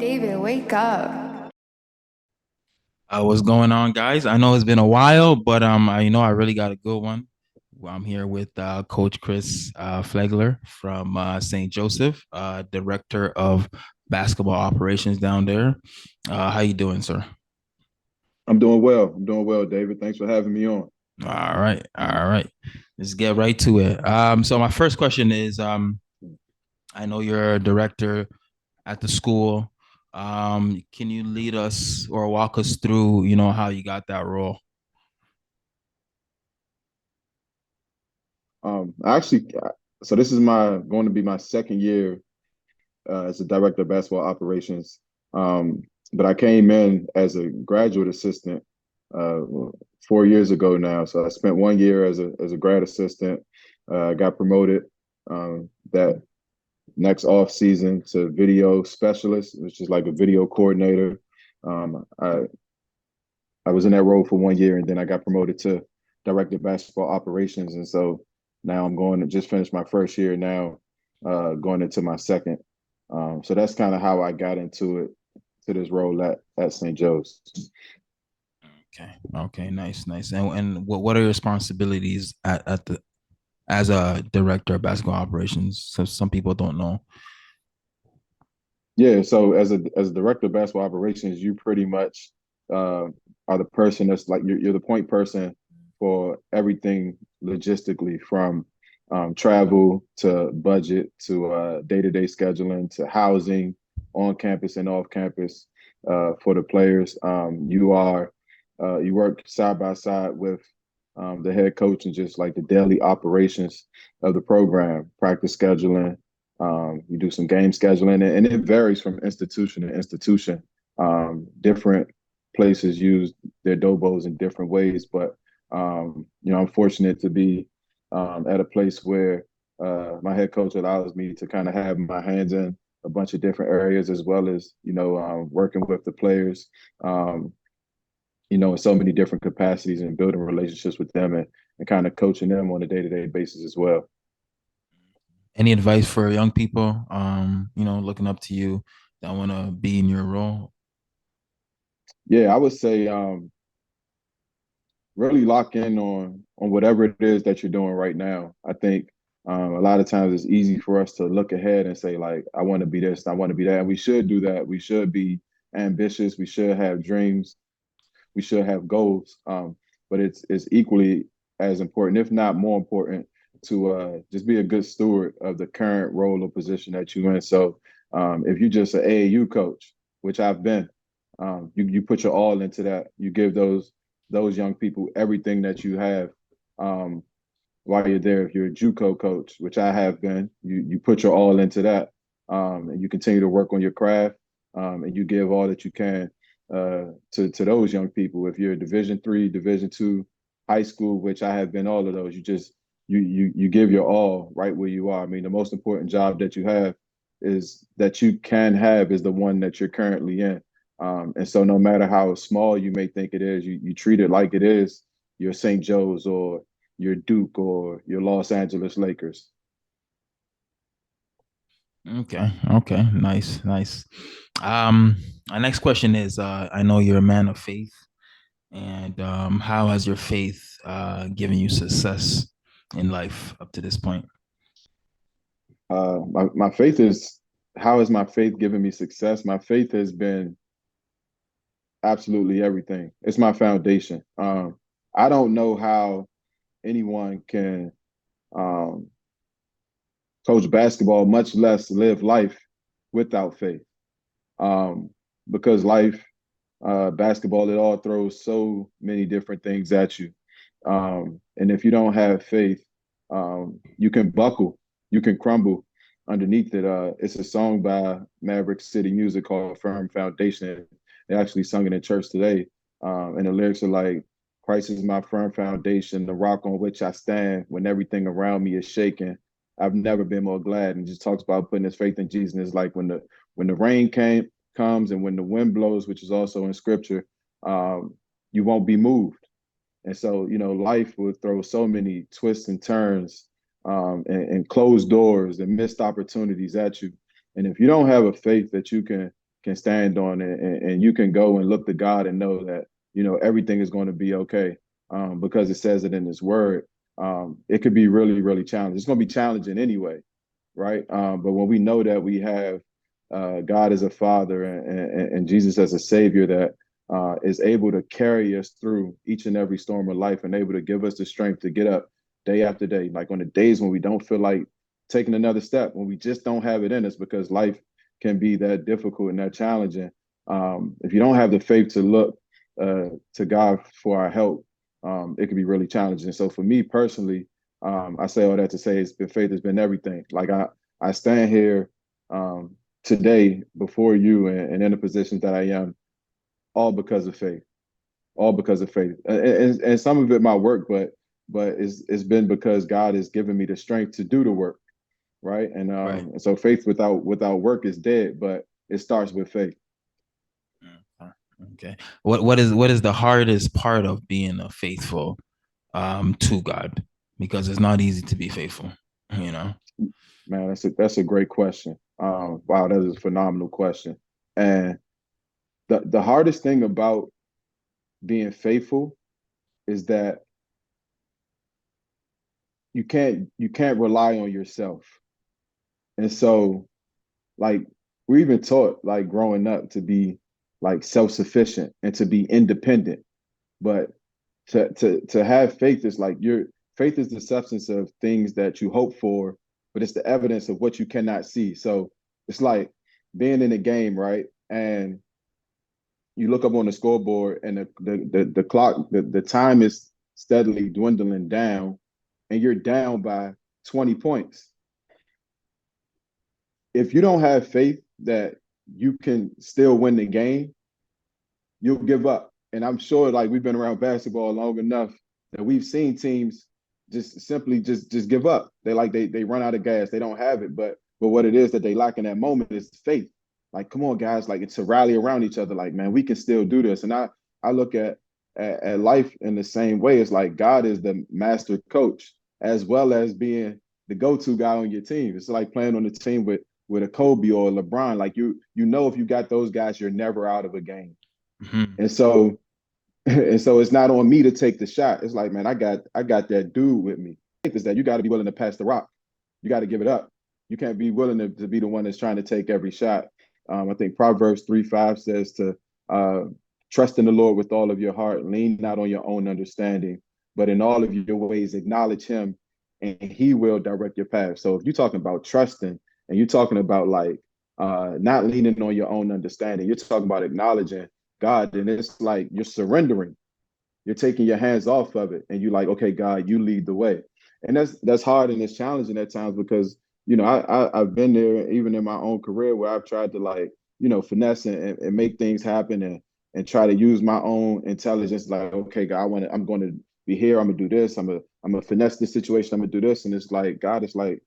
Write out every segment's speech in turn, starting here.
David, wake up. What's going on, guys? I know it's been a while, but I really got a good one. Well, I'm here with Coach Chris Flegler from St. Joseph, Director of Basketball Operations down there. How you doing, sir? I'm doing well. I'm doing well, David. Thanks for having me on. All right, all right. Let's get right to it. So my first question is, I know you're a director at the school. Can you lead us or walk us through, how you got that role? Actually, so this is my going to be my second year as a director of basketball operations. Um, but I came in as a graduate assistant uh, 4 years ago now. So I spent 1 year as a grad assistant. Got promoted that next off season to video specialist, which is like a video coordinator. I was in that role for 1 year, and then I got promoted to director of basketball operations. And so now I'm going to just finish my first year now, going into my second. So that's kind of how I got into it, to this role at St. Joe's. Okay. Okay. Nice. Nice. And what are your responsibilities at the as a director of basketball operations? So some people don't know. Yeah, so as a director of basketball operations, you pretty much uh, are the person that's like you're the point person for everything logistically, from travel to budget to day-to-day scheduling to housing on campus and off campus for the players. You work side by side with the head coach and just like the daily operations of the program, practice scheduling. You do some game scheduling, and it varies from institution to institution. Different places use their dobos in different ways, but I'm fortunate to be at a place where my head coach allows me to kind of have my hands in a bunch of different areas, as well as working with the players, um, in so many different capacities, and building relationships with them, and kind of coaching them on a day-to-day basis as well. Any advice for young people, looking up to you that want to be in your role? Yeah, I would say really lock in on whatever it is that you're doing right now. I think a lot of times it's easy for us to look ahead and say, like, I want to be this, I want to be that, and we should do that. We should be ambitious. We should have dreams. We should have goals. But it's equally as important, if not more important, to just be a good steward of the current role or position that you're in. So if you're just an AAU coach, which I've been, you put your all into that. You give those young people everything that you have um, while you're there. If you're a JUCO coach, which I have been, you put your all into that, and you continue to work on your craft, and you give all that you can to those young people. If you're a Division III, Division II, high school, which I have been all of those, you give your all right where you are. I mean, the most important job that you have is that you can have is the one that you're currently in. And so no matter how small you may think it is, you treat it like it is your St. Joe's or your Duke or your Los Angeles Lakers. Okay. Okay. Nice. Nice. Um, our next question is, I know you're a man of faith, and how has your faith given you success in life up to this point? My faith is How has my faith given me success? My faith has been absolutely everything. It's my foundation. I don't know how anyone can um, coach basketball, much less live life, without faith. Um, because life, basketball, it all throws so many different things at you. And if you don't have faith, you can buckle, you can crumble underneath it. It's a song by Maverick City Music called Firm Foundation. They actually sung it in church today. And the lyrics are like, Christ is my firm foundation, the rock on which I stand when everything around me is shaking. I've never been more glad. And just talks about putting his faith in Jesus. And it's like when the rain comes and when the wind blows, which is also in scripture, um, you won't be moved. And so, life will throw so many twists and turns, and closed doors and missed opportunities at you. And if you don't have a faith that you can can stand on, and you can go and look to God and know that everything is going to be okay, because it says it in His Word. It could be really, really challenging. It's going to be challenging anyway, right? But when we know that we have God as a Father, and Jesus as a Savior that is able to carry us through each and every storm of life, and able to give us the strength to get up day after day, like on the days when we don't feel like taking another step, when we just don't have it in us, because life can be that difficult and that challenging. If you don't have the faith to look to God for our help, it can be really challenging. So for me personally, I say all that to say faith has been everything. Like I stand here today before you, and in the position that I am, all because of faith. All because of faith, and some of it my work, but it's been because God has given me the strength to do the work, right? Right. And so faith without work is dead, but it starts with faith. Okay. What is the hardest part of being a faithful to God? Because it's not easy to be faithful, you know. Man, that's a great question. Wow, that is a phenomenal question. And the hardest thing about being faithful is that you can't rely on yourself. And so, like, we're even taught, like, growing up, to be like self-sufficient and to be independent. But to have faith is like, your faith is the substance of things that you hope for, but it's the evidence of what you cannot see. So it's like being in a game, right? And you look up on the scoreboard, and the clock, the time is steadily dwindling down, and you're down by 20 points. If you don't have faith that you can still win the game, you'll give up. And I'm sure, like, we've been around basketball long enough that we've seen teams just simply just give up. They run out of gas. They don't have it. But what it is that they lack in that moment is faith. Like, come on, guys, like, it's to rally around each other. Like, man, we can still do this. And I look at life in the same way. It's like God is the master coach, as well as being the go-to guy on your team. It's like playing on the team with a Kobe or a LeBron. Like, if you got those guys, you're never out of a game. Mm-hmm. And so it's not on me to take the shot. It's like, man, I got that dude with me. Is that you got to be willing to pass the rock. You got to give it up. You can't be willing to be the one that's trying to take every shot. I think Proverbs 3:5 says to uh, trust in the Lord with all of your heart, lean not on your own understanding, but in all of your ways acknowledge Him, and He will direct your path. So if you're talking about trusting, and you're talking about, like, not leaning on your own understanding, you're talking about acknowledging God, and it's like you're surrendering. You're taking your hands off of it, and you're like, okay, God, you lead the way. And that's hard, and it's challenging at times, because I've been there even in my own career, where I've tried to, like, finesse and make things happen, and try to use my own intelligence. Like, okay, God, I'm going to be here. I'm gonna do this. I'm gonna finesse this situation. I'm gonna do this, and it's like, God is like,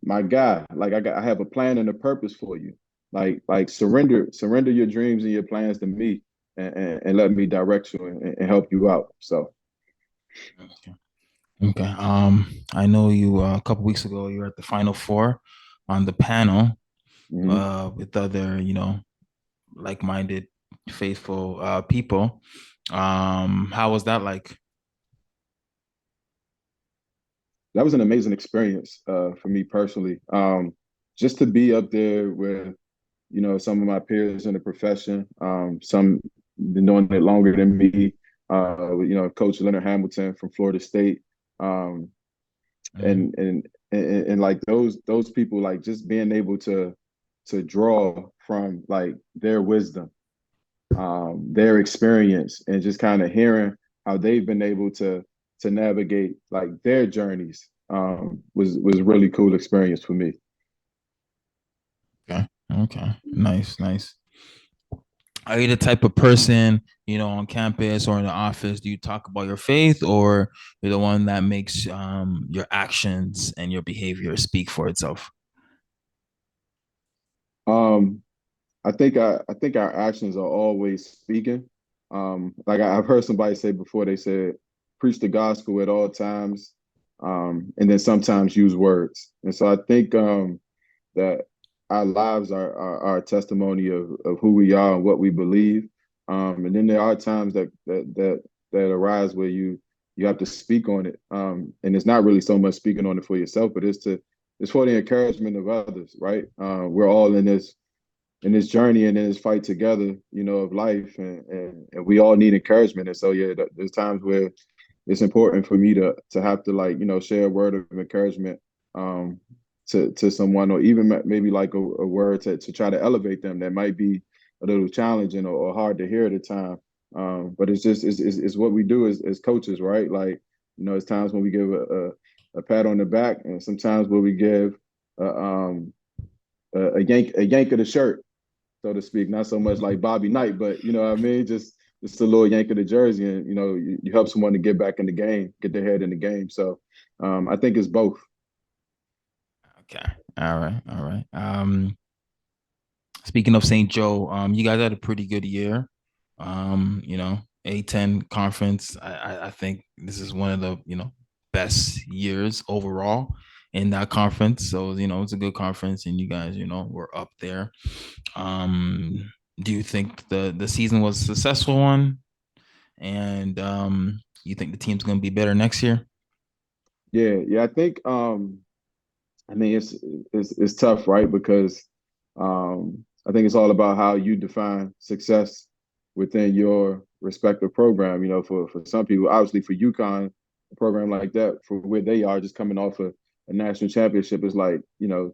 my God, like, I have a plan and a purpose for you. Like, surrender your dreams and your plans to me, and let me direct you, and help you out. So Okay. Okay. I know you a couple weeks ago you were at the Final Four on the panel mhm. with other, like-minded, faithful people. How was that like? That was an amazing experience for me personally. Just to be up there with some of my peers in the profession, some been doing it longer than me. Coach Leonard Hamilton from Florida State, um, Mm, and like those people, like, just being able to draw from, like, their wisdom, their experience, and just kind of hearing how they've been able to navigate, like, their journeys, was really cool experience for me. okay. Okay. Nice, nice. Are you the type of person, on campus or in the office, do you talk about your faith, or you're the one that makes your actions and your behavior speak for itself? Um, I think our actions are always speaking. Like, I've heard somebody say before, they said, preach the gospel at all times, and then sometimes use words. And so I think that our lives are a testimony of who we are and what we believe. And then there are times that arise where you have to speak on it. And it's not really so much speaking on it for yourself, but it's for the encouragement of others, right? We're all in this journey and in this fight together, of life, and we all need encouragement. And so yeah, there's times where it's important for me to have to like share a word of encouragement um, to someone, or even maybe like a word to try to elevate them that might be a little challenging or hard to hear at the time. But it's just it's what we do as coaches, right? Like it's times when we give a pat on the back, and sometimes where we give a, um, a yank of the shirt, so to speak. Not so much like Bobby Knight, but you know what I mean? Just a little yank of the jersey, and you help someone to get back in the game, get their head in the game. So I think it's both. Okay. All right. All right. Speaking of St. Joe, you guys had a pretty good year. A10 conference. I think this is one of the, best years overall in that conference. So, it's a good conference and you guys, were up there. Um, do you think the season was a successful one? And you think the team's going to be better next year? Yeah. I think I mean it's tough, right? Because I think it's all about how you define success within your respective program. For some people, obviously for UConn, a program like that, for where they are, just coming off a national championship is like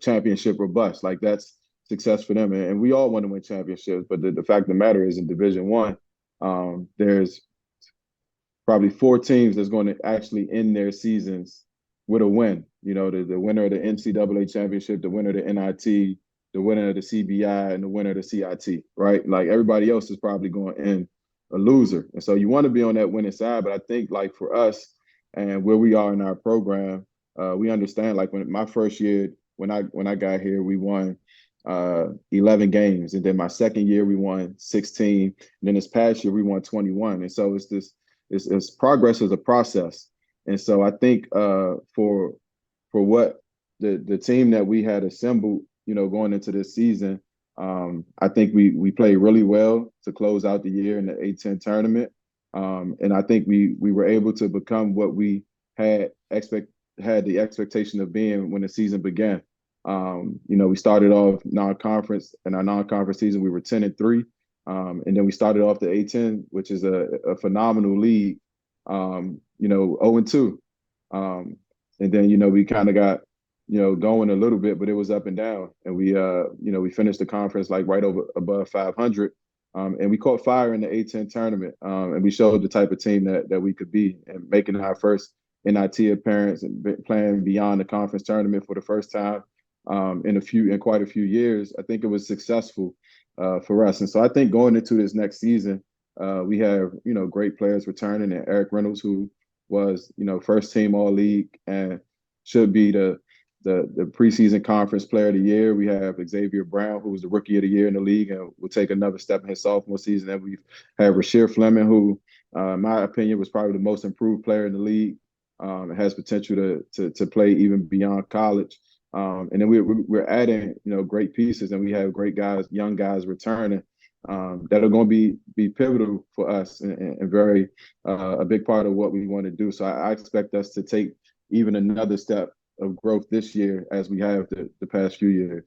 championship or bust. Like that's success for them, and we all want to win championships. But the fact of the matter is, in Division 1, there's probably 4 teams that's going to actually end their seasons with a win. The winner of the NCAA championship, the winner of the NIT, the winner of the CBI, and the winner of the CIT, right? Like everybody else is probably going to end a loser. And so you want to be on that winning side. But I think like for us and where we are in our program, we understand like when my first year, when I got here, we won 11 games. And then my second year, we won 16. And then this past year, we won 21. And so it's progress is a process. And so I think for what the team that we had assembled, going into this season, I think we played really well to close out the year in the A10 tournament. And I think we were able to become what we had had the expectation of being when the season began. We started off non-conference. In our non-conference season, we were 10-3. And then we started off the A10, which is a phenomenal league, 0-2. And then, we kind of got, going a little bit, but it was up and down. And we finished the conference like right over above 500. And we caught fire in the A10 tournament. And we showed the type of team that we could be, and making our first NIT appearance and playing beyond the conference tournament for the first time in quite a few years. I think it was successful for us. And so I think going into this next season, we have, great players returning, and Eric Reynolds, who was, first team all league and should be the preseason conference player of the year. We have Xavier Brown, who was the rookie of the year in the league and will take another step in his sophomore season. And we've had Rasheer Fleming, who, in my opinion, was probably the most improved player in the league. Has potential to play even beyond college. And then we're adding, great pieces, and we have great guys, young guys returning that are going to be pivotal for us and very a big part of what we want to do. So I expect us to take even another step of growth this year as we have the past few years.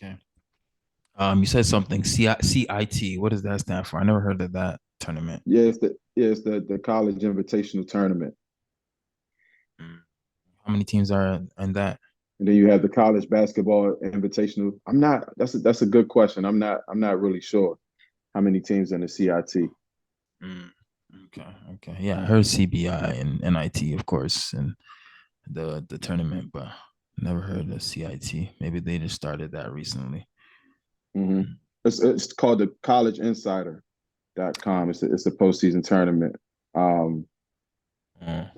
Okay. You said something CIT. What does that stand for? I never heard of that tournament. Yeah, it's the college invitational tournament. Mm. How many teams are in that? And then you have the college basketball invitational. That's a good question. I'm not really sure how many teams in the CIT. Mm. Okay. Okay. Yeah, I heard CBI and NIT, of course, and the tournament, but never heard of CIT. Maybe they just started that recently. Mm-hmm. It's called the collegeinsider.com. It's a postseason tournament. And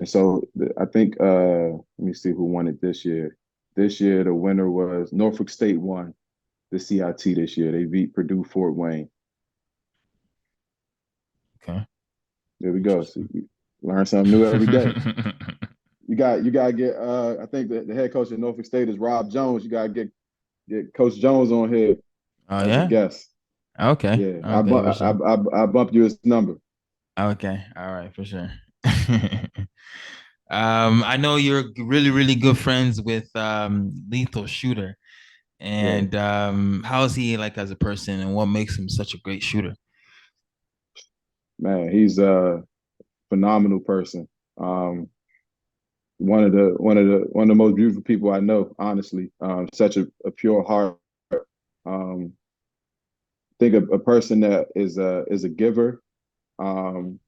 so I think let me see who won it this year. This year the winner was Norfolk State won the CIT this year. They beat Purdue Fort Wayne. Okay. There we go. So you learn something new every day. you gotta get I think the head coach of Norfolk State is Rob Jones. You gotta get Coach Jones on here Oh as a yeah. guest. Okay. Yeah, Okay, for sure. I bumped you his number. Okay. All right, for sure. I know you're really, really good friends with Lethal Shooter. Yeah, And how is he like as a person and what makes him such a great shooter? man, he's a phenomenal person. Um, one of the most beautiful people I know, honestly. Such a pure heart. Um, think a person that is a giver. Um,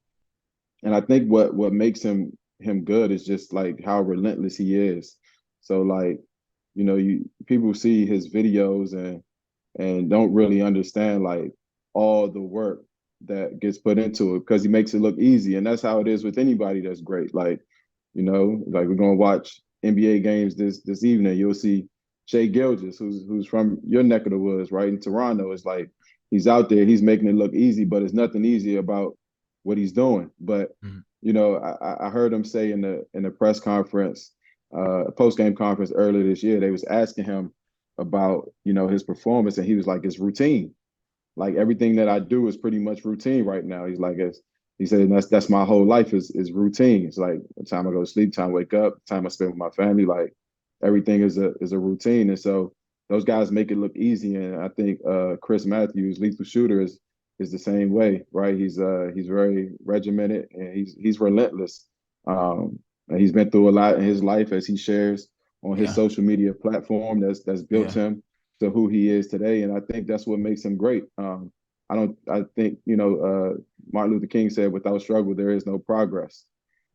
and I think what makes him good is just like how relentless he is. So like, you people see his videos and don't really understand like all the work that gets put into it because he makes it look easy. And that's how it is with anybody that's great. Like, like we're gonna watch NBA games this evening. You'll see Shea Gilgeous, who's from your neck of the woods, right? In Toronto. It's like he's out there, he's making it look easy, but it's nothing easy about what he's doing. But Mhm. I heard him say in the press conference, post game conference earlier this year, they was asking him about his performance, and he was like, it's routine. Like everything that I do is pretty much routine right now. He's like, he said, that's my whole life is routine. It's like the time I go to sleep, time I wake up, time I spend with my family. Like everything is a routine, and so those guys make it look easy. And I think Chris Matthews, lethal shooter, is the same way, right? He's very regimented and he's relentless. And he's been through a lot in his life as he shares on his Yeah. social media platform that's built Yeah. him to who he is today. And I think that's what makes him great. I think, Martin Luther King said, without struggle, there is no progress.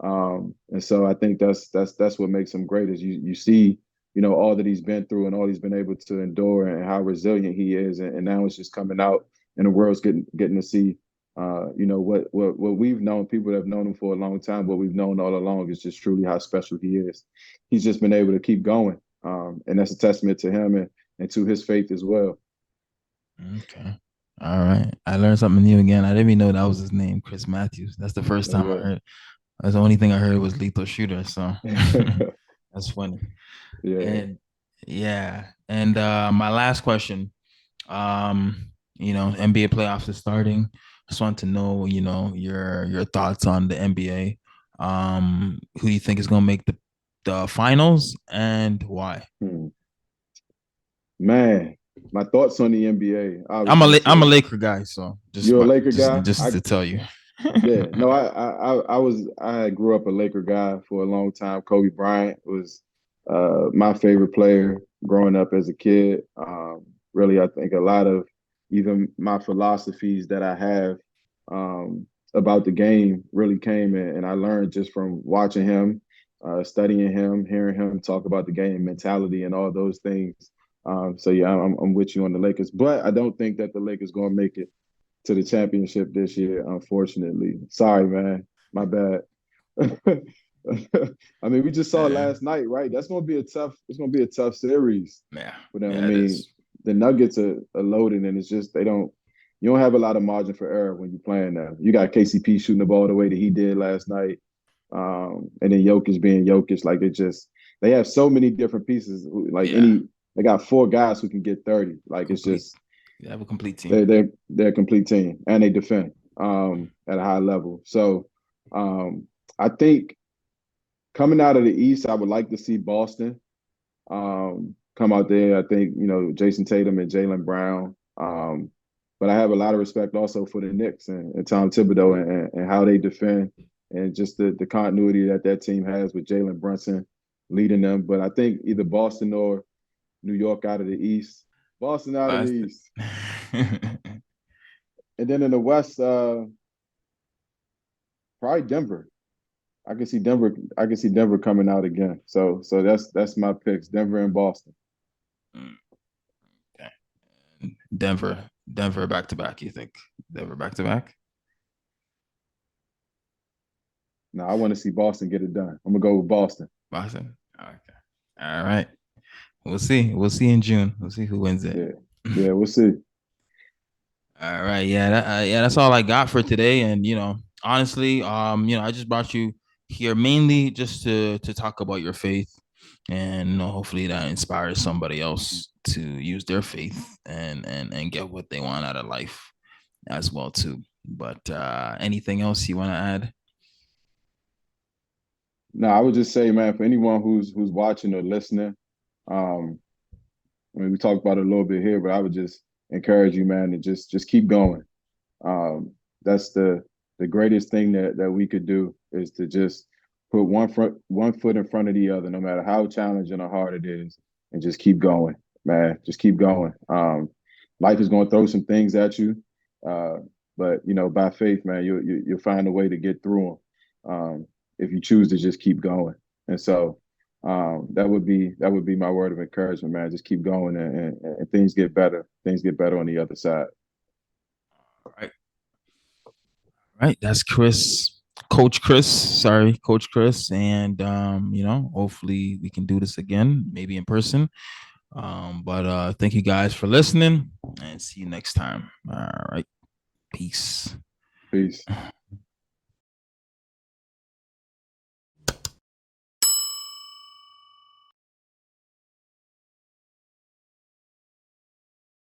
And so I think that's what makes him great is you see, all that he's been through and all he's been able to endure and how resilient he is. And now it's just coming out and the world's getting to see, what we've known, people that have known him for a long time, what we've known all along is just truly how special he is. He's just been able to keep going. And that's a testament to him and to his faith as well. Okay. All right. I learned something new again. I didn't even know that was his name, Chris Matthews. That's the first time I Yeah. heard. That's the only thing I heard was Lethal Shooter. So that's funny. Yeah. And yeah. And my last question, NBA playoffs is starting. Just want to know, your thoughts on the NBA. Who do you think is gonna make the finals and why? Hmm. Man, my thoughts on the NBA, I'm obviously. a I'm a So Laker guy, so just you're a Laker just guy? just to tell you. Yeah, no, I grew up a Laker guy for a long time. Kobe Bryant was my favorite player growing up as a kid. Really, I think a lot of even my philosophies that I have um, about the game really came in, and I learned just from watching him, studying him, hearing him talk about the game mentality and all those things. So yeah, I'm with you on the Lakers, but I don't think that the Lakers going to make it to the championship this year, unfortunately. Sorry, man. My bad. I mean, we just saw it Yeah, last night, right? It's gonna be a tough series yeah, for them. I yeah, it mean, is. the Nuggets are loaded and it's just you don't have a lot of margin for error when you're playing them. You got KCP shooting the ball the way that he did last night. And then Jokic being Jokic, like they have so many different pieces. Yeah, They got four guys who can get 30. Like it's complete. just You have a complete team. they're a complete team and they defend at a high level. So I think coming out of the East, I would like to see Boston come out there. I think Jason Tatum and Jaylen Brown. But I have a lot of respect also for the Knicks and Tom Thibodeau and how they defend and just the continuity that team has with Jalen Brunson leading them. But I think either Boston or New York out of the East. Boston out of the But East. And then in the West, probably Denver. I can see Denver. I can see Denver coming out again. So that's my picks: Denver and Boston. okay. Denver back to back. You think Denver back to back? Now I want to see Boston get it done. I'm gonna go with Boston. Boston. Okay. All right. We'll see. We'll see in June. We'll see who wins it. Yeah, yeah, we'll see. All right. Yeah. Yeah. That's all I got for today. And honestly, I just brought you here mainly just to talk about your faith, and hopefully that inspires somebody else to use their faith and get what they want out of life as well too. But anything else you want to add? No, I would just say, man, for anyone who's watching or listening, um, I mean, we talked about it a little bit here, but I would just encourage you, man, to just keep going. That's the greatest thing that we could do is to just put one foot in front of the other, no matter how challenging or hard it is, and just keep going, man. Just keep going. Life is going to throw some things at you, uh, but by faith, man, you'll find a way to get through them if you choose to just keep going. And so that would be my word of encouragement, man. Just keep going, and things get better. Things get better on the other side. All right. Right, that's Chris, Coach Chris. Sorry, Coach Chris, and hopefully we can do this again, maybe in person. But thank you guys for listening, and see you next time. All right, peace. Peace.